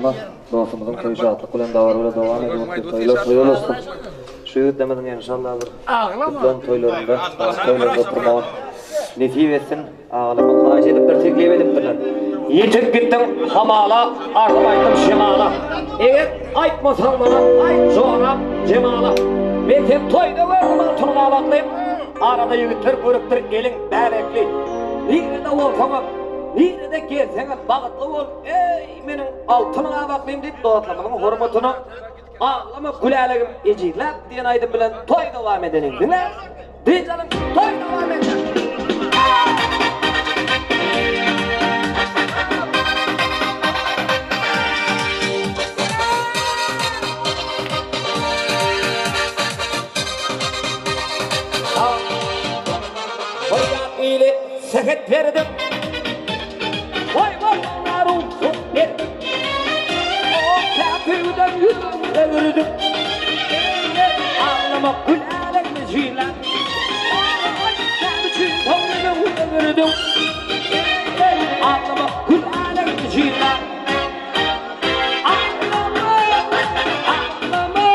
Ama dostumuzun köyü rahatlık bilen davarıyla devam ediyor. Toylar olsun. Şu demeden inşallah kutlan toylarında, toylarda oturmavan netice etsin. Ağlama kaç edip bir teklif ediptiler. Yetip gittim hamala, artık aytım şemala. Evet, aytmasan bana, ayt sonra cemala. Ben hep toyda verdim altınıma baklayım. Arada yürütür, görüptür, elin bärekli. Nerede olsana, nerede gelsene bağıtlı ol. Ey benim altınıma baklayım deyip doğatlamanın hurmatını. Ağlama gülelegim ecilap diyen aydım bilen toy devam edenin dinle. Dey canım toy devam edenin. Koyar ile seket verdim. Vay vay narun çok verdim. Köyden yüzüm devirdim. Ağlama gülerek meciler. Kendisi tavrını devirdim. Ağlama gülerek meciler. Ağlama, ağlama,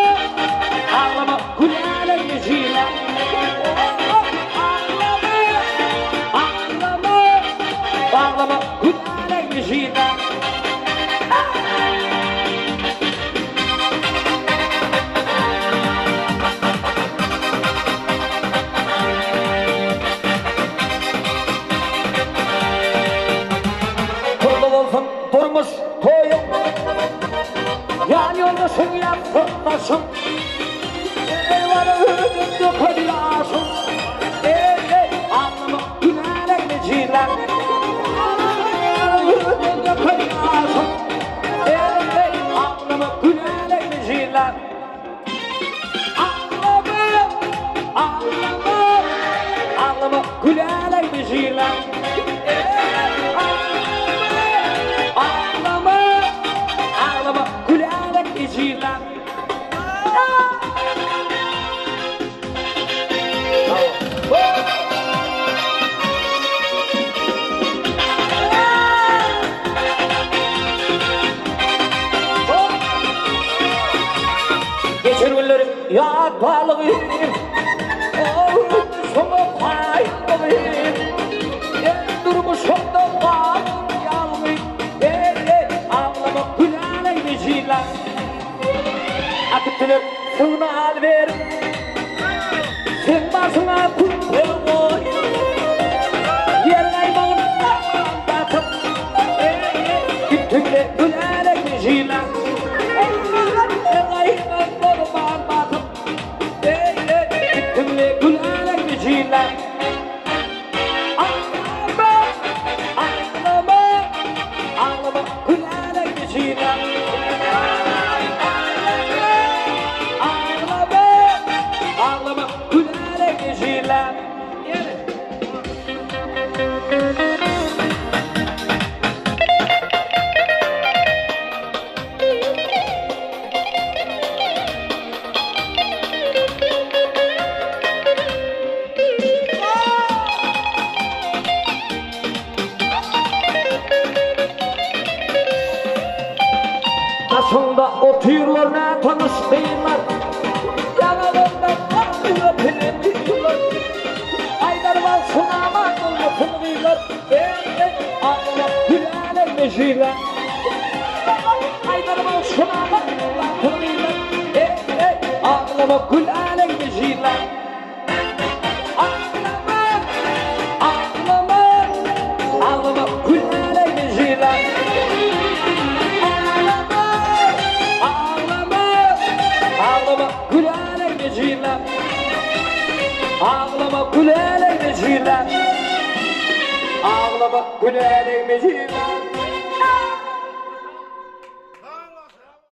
ağlama gülerek meciler. Ağlama, ağlama, ağlama gülerek meciler. Durmuş toyum yan yolda söyleyip fırtlaşım. Eyvallah önümde paylaşım. Ağlama gülerek meciler. Önümde paylaşım. Ağlama gülerek meciler. Ağlama, ağlama, ağlama gülerek meciler. Ağlama, ağlama, gülerek geçirler. Geçen günlerim ya bağlıyım. Sonra paylaşayım. Durmuşum da var yalnız. Ağlama gülerek meciler. Akıtılır sığına hal ver. Sen başına kutu koy. Yerine imanın batıp. Gittikle gülerek meciler. Gayret kurban batıp. Gittikle gülerek meciler. Ağlama gülerek meciler. Ağlama gülerek meciler. Aslında oturuyorlar ne tanıştıylar. Yanlarında kalıyor öpülemiyorlar. Aylar var sunama anlatılmıyorlar. Ağlama gülerek meciler. Aylar var sunama anlatılmıyorlar. Ağlama gülerek meciler. Ağlama, ağlama, ağlama gülerek meciler. Ağlama gülerek meciler. Ağlama gülerek meciler. Ağlama gülerek meciler.